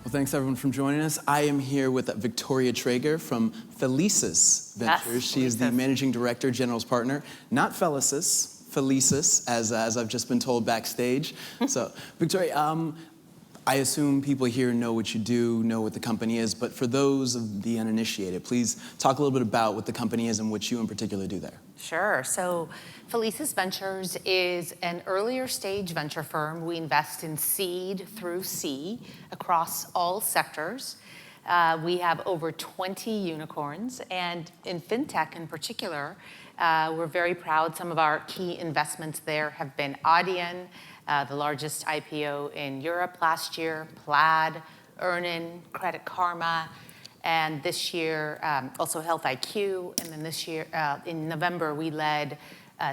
Well, thanks everyone for joining us. I am here with Victoria Treyger from Felicis Ventures. Yes, she is the Managing Director, General Partner, not Felicis, as I've just been told backstage. So, Victoria, I assume people here know what you do, know what the company is, but for those of the uninitiated, please talk a little bit about what the company is and what you in particular do there. Sure. So Felicis Ventures is an earlier stage venture firm. We invest in seed through C across all sectors. We have over 20 unicorns, and in fintech in particular, we're very proud. Some of our key investments there have been Dion, the largest IPO in Europe last year, Plaid, Earnin, Credit Karma, and this year also Health IQ. And then this year, in November, we led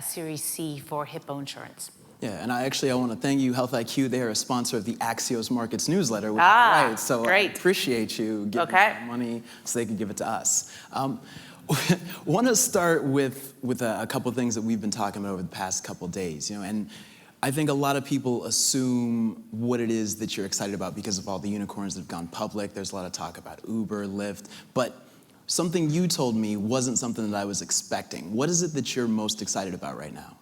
Series C for Hippo Insurance. Yeah, and I want to thank you, Health IQ. They are a sponsor of the Axios Markets newsletter, which is right. So great. I appreciate you giving them money so they can give it to us. Want to start with a couple of things that we've been talking about over the past couple of days, and I think a lot of people assume what it is that you're excited about because of all the unicorns that have gone public. There's a lot of talk about Uber, Lyft, but something you told me wasn't something that I was expecting. What is it that you're most excited about right now?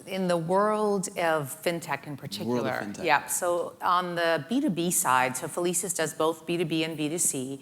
In the world of fintech in particular. World of fintech. Yeah, so on the B2B side, so Felicis does both B2B and B2C.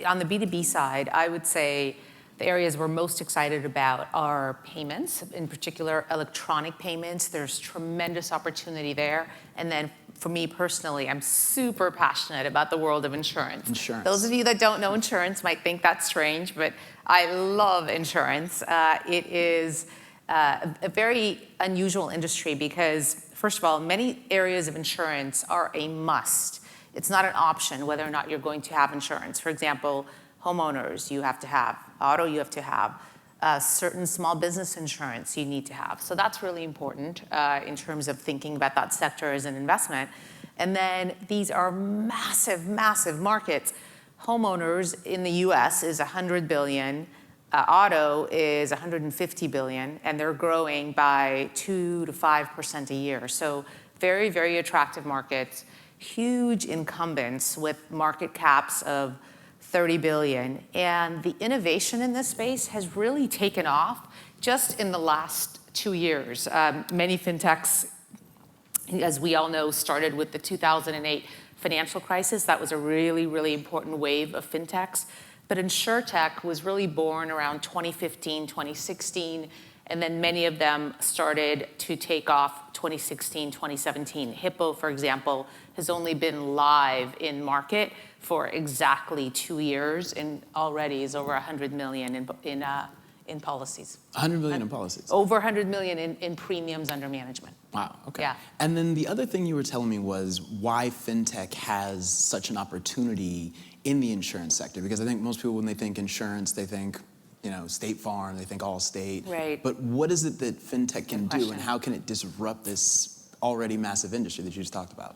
On the B2B side, I would say the areas we're most excited about are payments, in particular electronic payments. There's tremendous opportunity there. And then for me personally, I'm super passionate about the world of insurance. Those of you that don't know insurance might think that's strange, but I love insurance. It is a very unusual industry because, first of all, many areas of insurance are a must. It's not an option whether or not you're going to have insurance. For example, homeowners, you have to have. Auto, you have to have. Certain small business insurance you need to have. So that's really important in terms of thinking about that sector as an investment. And then these are massive, massive markets. Homeowners in the US is $100 billion. Auto is $150 billion, and they're growing by 2 to 5% a year. So very, very attractive markets. Huge incumbents with market caps of $30 billion. And the innovation in this space has really taken off just in the last 2 years. Many fintechs, as we all know, started with the 2008 financial crisis. That was a really, really important wave of fintechs. But InsurTech was really born around 2015, 2016, and then many of them started to take off 2016, 2017. Hippo, for example, has only been live in market for exactly 2 years and already is over 100 million in policies. 100 million in policies? Over 100 million in premiums under management. Wow, okay. Yeah. And then the other thing you were telling me was why fintech has such an opportunity in the insurance sector. Because I think most people, when they think insurance, they think, State Farm, they think Allstate. Right. But what is it that fintech can do, and how can it disrupt this already massive industry that you just talked about?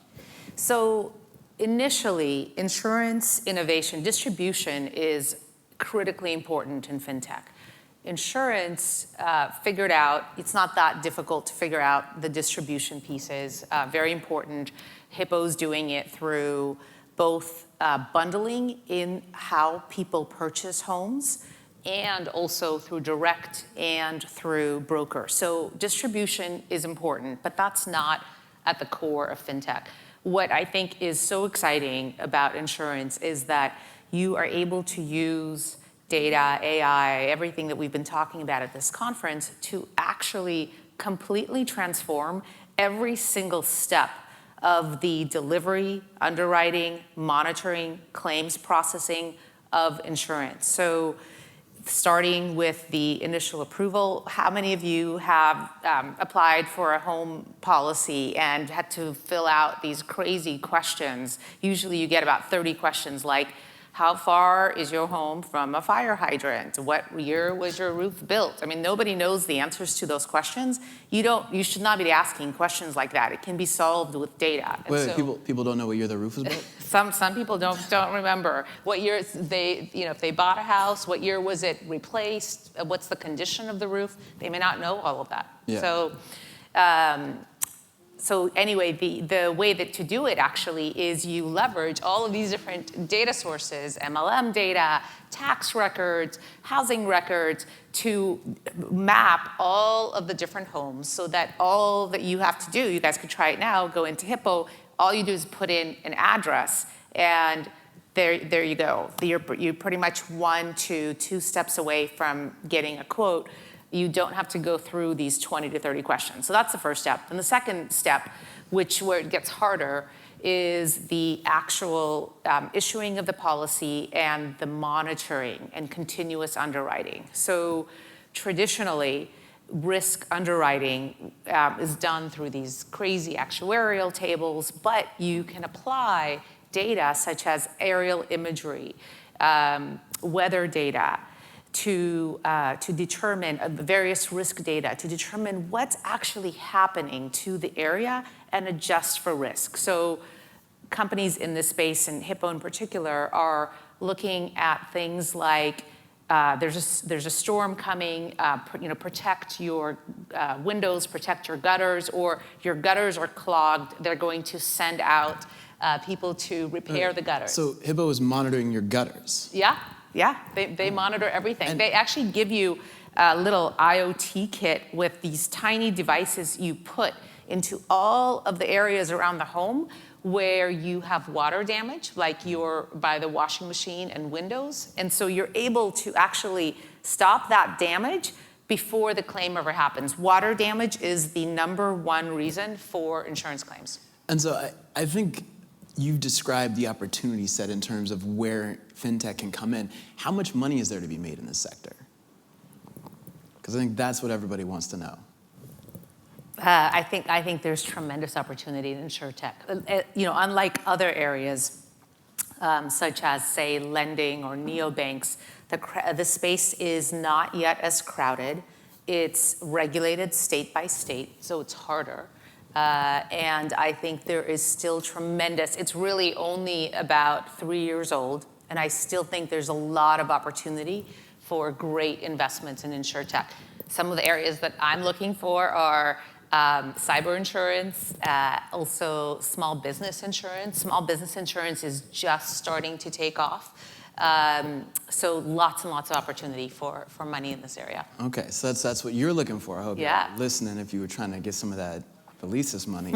So initially, insurance innovation, distribution is critically important in fintech. Insurance figured out, it's not that difficult to figure out the distribution pieces, very important. Hippo's doing it through both bundling in how people purchase homes and also through direct and through broker. So distribution is important, but that's not at the core of fintech. What I think is so exciting about insurance is that you are able to use data, AI, everything that we've been talking about at this conference to actually completely transform every single step of the delivery, underwriting, monitoring, claims processing of insurance. So starting with the initial approval, how many of you have applied for a home policy and had to fill out these crazy questions? Usually you get about 30 questions like, how far is your home from a fire hydrant? What year was your roof built? I mean, nobody knows the answers to those questions. You should not be asking questions like that. It can be solved with data. Wait, people don't know what year the roof was built? Some people don't remember what year if they bought a house, what year was it replaced, what's the condition of the roof? They may not know all of that. Yeah. so anyway, the way that to do it actually is you leverage all of these different data sources, MLM data, tax records, housing records, to map all of the different homes so that all that you have to do, you guys can try it now, go into Hippo, all you do is put in an address, and there you go. You're pretty much 1 to 2 steps away from getting a quote. You don't have to go through these 20 to 30 questions. So that's the first step. And the second step, where it gets harder, is the actual issuing of the policy and the monitoring and continuous underwriting. So traditionally, risk underwriting is done through these crazy actuarial tables, but you can apply data such as aerial imagery, weather data, to determine various risk data, to determine what's actually happening to the area and adjust for risk. So companies in this space, and Hippo in particular, are looking at things like there's a storm coming, protect your windows, protect your gutters, or your gutters are clogged, they're going to send out people to repair the gutters. So Hippo is monitoring your gutters. Yeah, they monitor everything. And they actually give you a little IoT kit with these tiny devices you put into all of the areas around the home where you have water damage, like you're by the washing machine and windows. And so you're able to actually stop that damage before the claim ever happens. Water damage is the #1 reason for insurance claims. And so I think you've described the opportunity set in terms of where fintech can come in. How much money is there to be made in this sector? Because I think that's what everybody wants to know. I think there's tremendous opportunity in insurtech. Unlike other areas, such as, say, lending or neobanks, the space is not yet as crowded. It's regulated state by state, so it's harder. And I think there is still tremendous, it's really only about 3 years old, and I still think there's a lot of opportunity for great investments in insurtech. Some of the areas that I'm looking for are cyber insurance, also small business insurance. Small business insurance is just starting to take off. So lots and lots of opportunity for money in this area. Okay, so that's what you're looking for. I hope you're listening if you were trying to get some of that Felicis money.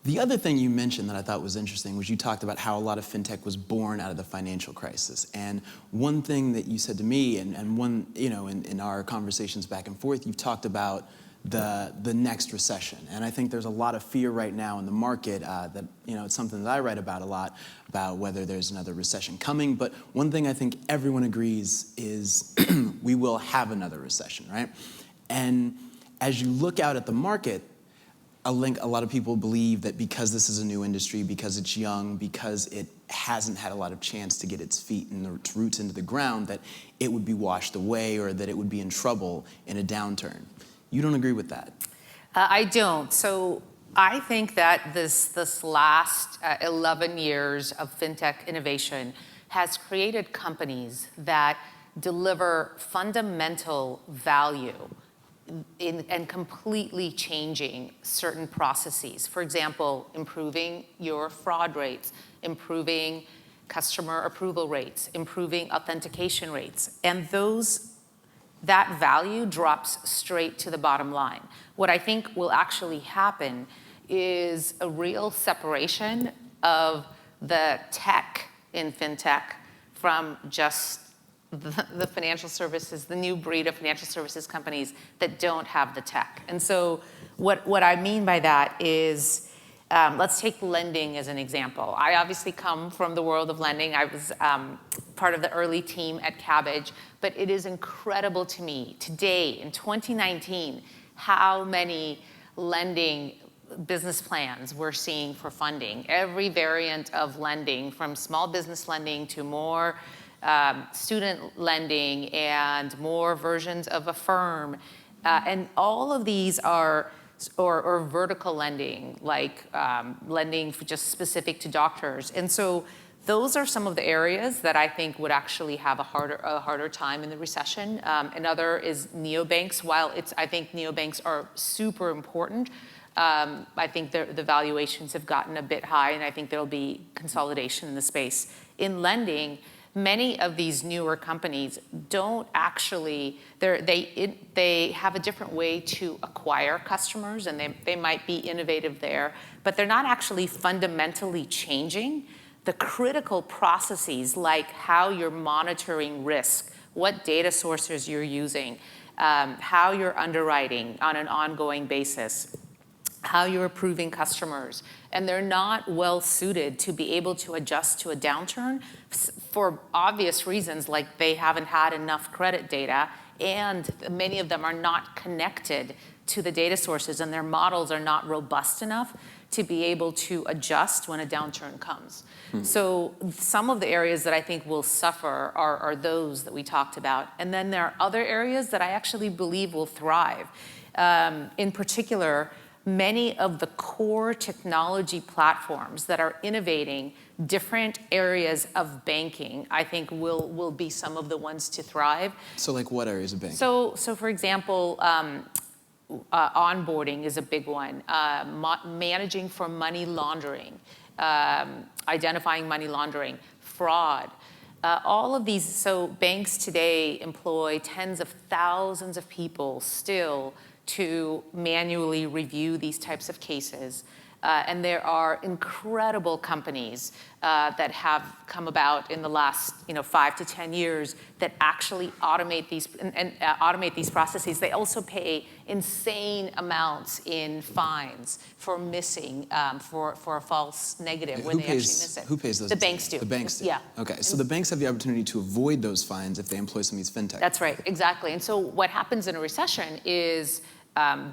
The other thing you mentioned that I thought was interesting was you talked about how a lot of fintech was born out of the financial crisis. And one thing that you said to me, and one, in our conversations back and forth, you've talked about the next recession. And I think there's a lot of fear right now in the market that, it's something that I write about a lot, about whether there's another recession coming. But one thing I think everyone agrees is we will have another recession, right? And as you look out at the market, a lot of people believe that because this is a new industry, because it's young, because it hasn't had a lot of chance to get its feet and its roots into the ground, that it would be washed away or that it would be in trouble in a downturn. You don't agree with that? I don't. So I think that this last 11 years of fintech innovation has created companies that deliver fundamental value and completely changing certain processes. For example, improving your fraud rates, improving customer approval rates, improving authentication rates. And that value drops straight to the bottom line. What I think will actually happen is a real separation of the tech in fintech from just the financial services, the new breed of financial services companies that don't have the tech. And so what I mean by that is, let's take lending as an example. I obviously come from the world of lending. I was part of the early team at Cabbage, but it is incredible to me today in 2019 how many lending business plans we're seeing for funding. Every variant of lending, from small business lending to more student lending and more versions of Affirm. And all of these are, or vertical lending, like lending for just specific to doctors. And so those are some of the areas that I think would actually have a harder time in the recession. Another is neobanks. While I think neobanks are super important, I think the valuations have gotten a bit high, and I think there'll be consolidation in the space. In lending, many of these newer companies don't actually, they have a different way to acquire customers, and they might be innovative there, but they're not actually fundamentally changing the critical processes, like how you're monitoring risk, what data sources you're using, how you're underwriting on an ongoing basis, how you're approving customers. And they're not well suited to be able to adjust to a downturn for obvious reasons, like they haven't had enough credit data, and many of them are not connected to the data sources, and their models are not robust enough to be able to adjust when a downturn comes. So some of the areas that I think will suffer are those that we talked about. And then there are other areas that I actually believe will thrive. In particular, many of the core technology platforms that are innovating different areas of banking, I think will be some of the ones to thrive. So like what areas of banking? So for example, onboarding is a big one. Managing for money laundering, identifying money laundering, fraud. All of these, so banks today employ tens of thousands of people still to manually review these types of cases. And there are incredible companies that have come about in the last 5 to 10 years that actually automate these automate these processes. They also pay insane amounts in fines for missing, for a false negative when they actually miss it. Who pays those? The banks do. The banks do? Yeah. Okay, so the banks have the opportunity to avoid those fines if they employ some of these fintech. That's right, exactly. And so what happens in a recession is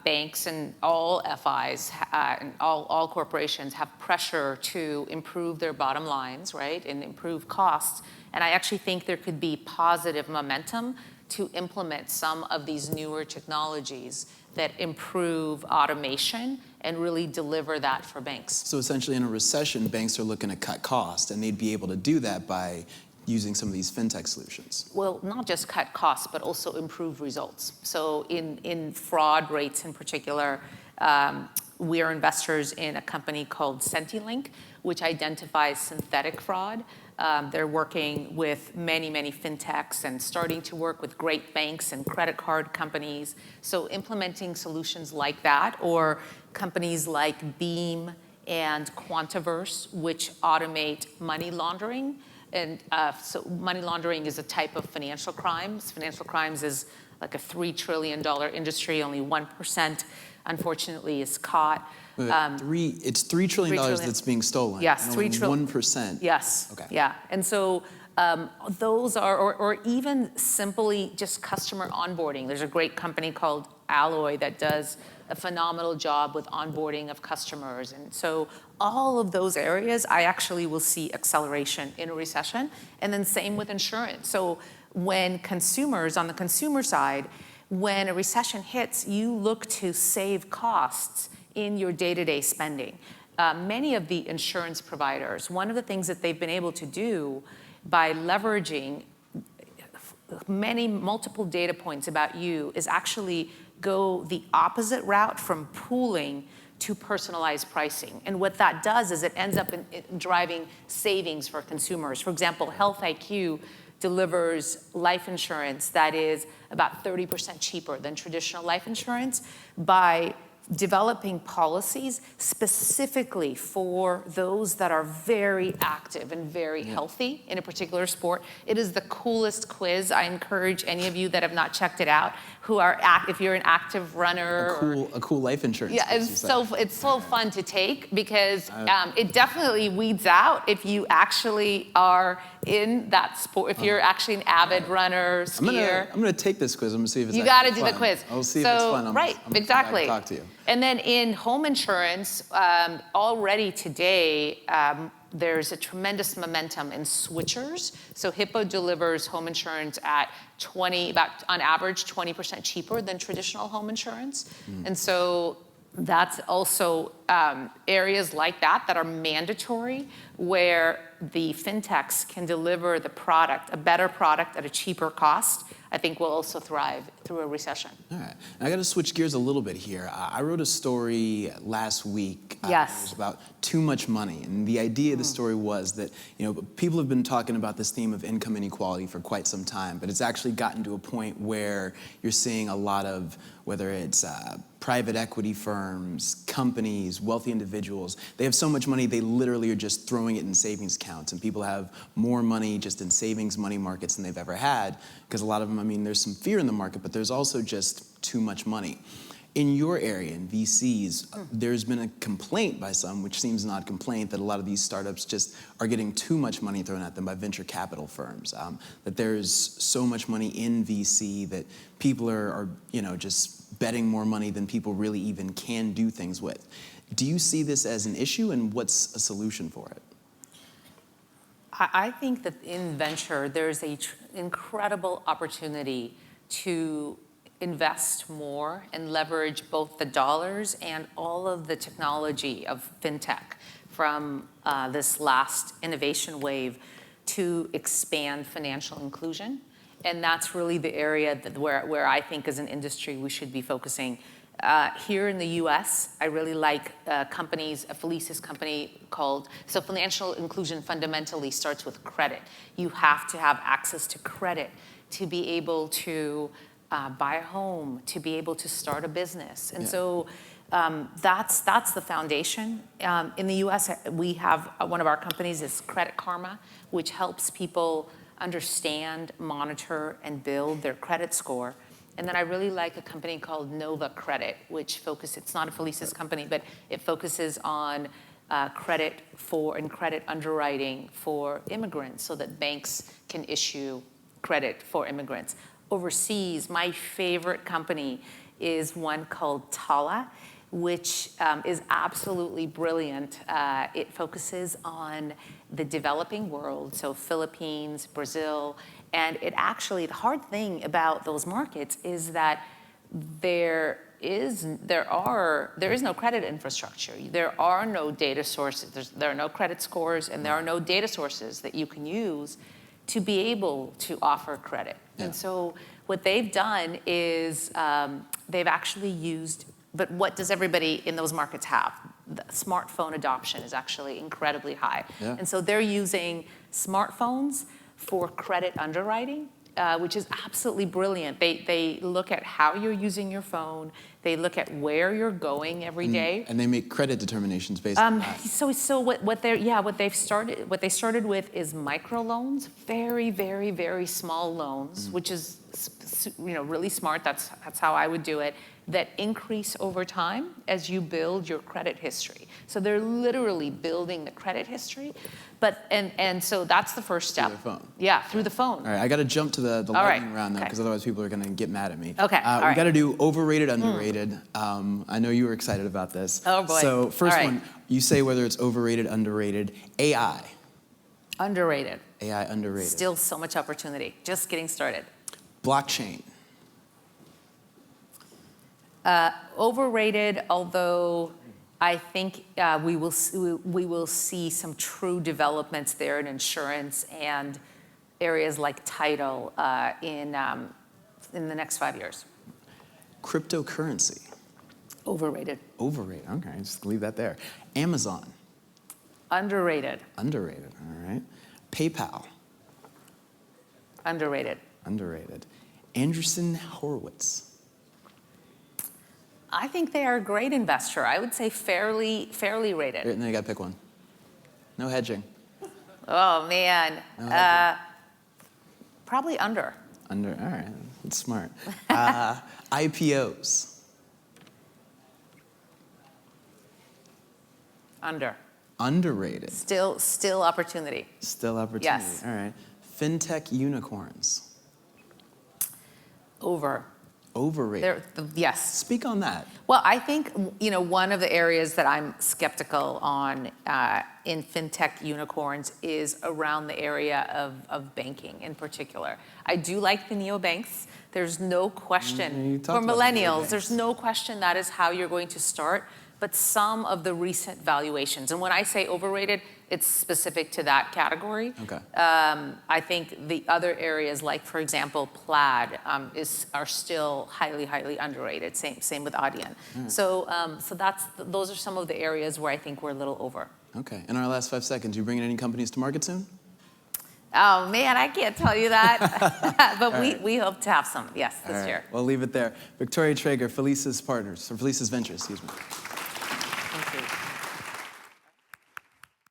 banks and all FIs and all corporations have pressure to improve their bottom lines, right, and improve costs. And I actually think there could be positive momentum to implement some of these newer technologies that improve automation and really deliver that for banks. So essentially in a recession, banks are looking to cut costs, and they'd be able to do that by using some of these fintech solutions. Well, not just cut costs, but also improve results. So in fraud rates in particular, we are investors in a company called CentiLink, which identifies synthetic fraud. They're working with many fintechs and starting to work with great banks and credit card companies. So implementing solutions like that, or companies like Beam and Quantiverse, which automate money laundering. And so money laundering is a type of financial crimes. Financial crimes is like a $3 trillion industry. Only 1%, unfortunately, is caught. It's $3 trillion that's being stolen. Yes, $3 trillion. 1%. Yes. Okay. Yeah. And so those are, or even simply just customer onboarding. There's a great company called Alloy that does a phenomenal job with onboarding of customers. And so all of those areas, I actually will see acceleration in a recession. And then same with insurance. So when consumers, on the consumer side, when a recession hits, you look to save costs in your day-to-day spending. Many of the insurance providers, one of the things that they've been able to do by leveraging multiple data points about you is actually go the opposite route from pooling to personalized pricing. And what that does is it ends up in driving savings for consumers. For example, Health IQ delivers life insurance that is about 30% cheaper than traditional life insurance by developing policies specifically for those that are very active and very healthy in a particular sport. It is the coolest quiz. I encourage any of you that have not checked it out, who are if you're an active runner. A cool life insurance. Yeah, it's so fun to take because it definitely weeds out if you actually are in that sport. If you're actually an avid runner, skier. I'm gonna take this quiz. I'm gonna see if it's. You got to do the quiz. I'll see if it's fun. Right, I'm exactly. Talk to you. And then in home insurance, already today, there's a tremendous momentum in switchers. So Hippo delivers home insurance at on average 20% cheaper than traditional home insurance. And so that's also areas like that are mandatory, where the fintechs can deliver the product, a better product at a cheaper cost. I think will also thrive through a recession. All right. I got to switch gears a little bit here. I wrote a story last week. Yes. It was about too much money. And the idea of the story was that, people have been talking about this theme of income inequality for quite some time, but it's actually gotten to a point where you're seeing a lot of, whether it's private equity firms, companies, wealthy individuals, they have so much money they literally are just throwing it in savings accounts, and people have more money just in savings money markets than they've ever had, because a lot of them, there's some fear in the market, but there's also just too much money. In your area, in VCs, there's been a complaint by some, which seems an odd complaint, that a lot of these startups just are getting too much money thrown at them by venture capital firms, that there's so much money in VC that people are just betting more money than people really even can do things with. Do you see this as an issue, and what's a solution for it? I think that in venture, there's an incredible opportunity to invest more and leverage both the dollars and all of the technology of fintech from this last innovation wave to expand financial inclusion. And that's really the area where I think as an industry we should be focusing. Here in the US, I really like companies, a Felicis company so financial inclusion fundamentally starts with credit. You have to have access to credit to be able to buy a home, to be able to start a business. And so that's the foundation. In the US, we have one of our companies is Credit Karma, which helps people understand, monitor, and build their credit score. And then I really like a company called Nova Credit, which it's not a Felicis company, but it focuses on credit and credit underwriting for immigrants so that banks can issue credit for immigrants. Overseas, my favorite company is one called Tala, which is absolutely brilliant. It focuses on the developing world, so Philippines, Brazil, and the hard thing about those markets is that there is no credit infrastructure. There are no data sources. There are no credit scores, and there are no data sources that you can use to be able to offer credit. Yeah. And so what they've done is they've actually used, but what does everybody in those markets have? The smartphone adoption is actually incredibly high. Yeah. And so they're using smartphones for credit underwriting, which is absolutely brilliant. They look at how you're using your phone. They look at where you're going every day. And they make credit determinations based on that. So what they started with is microloans, very, very, very small loans, which is really smart. That's how I would do it. That increase over time as you build your credit history. So they're literally building the credit history, and so that's the first step. Through the phone. Yeah, through the phone. All right, I got to jump to the lightning round now, because otherwise people are going to get mad at me. Okay. We got to do overrated, underrated. I know you were excited about this. Oh boy. So first one, you say whether it's overrated, underrated. AI. Underrated. AI underrated. Still so much opportunity. Just getting started. Blockchain. Overrated, although I think we will see some true developments there in insurance and areas like title in the next 5 years. Cryptocurrency. Overrated. Overrated. Okay, just leave that there. Amazon. Underrated. Underrated. All right. PayPal. Underrated. Underrated. Andreessen Horowitz. I think they are a great investor. I would say fairly rated. And then you got to pick one. No hedging. Oh man. No hedging. Probably under. Under. All right. That's smart. IPOs. Under. Underrated. Still opportunity. Still opportunity. Yes. All right. Fintech unicorns. Overrated. Yes. Speak on that. Well, I think one of the areas that I'm skeptical on in fintech unicorns is around the area of banking in particular. I do like the neobanks. There's no question for millennials. There's no question that is how you're going to start. but some of the recent valuations, and when I say overrated, it's specific to that category. Okay. I think the other areas, like for example, Plaid, are still highly underrated. Same with Dion. So those are some of the areas where I think we're a little over. Okay. In our last 5 seconds, you bringing any companies to market soon? Oh man, I can't tell you that, but we hope to have some, yes, this year. We'll leave it there. Victoria Treyger, Felicis Ventures, excuse me.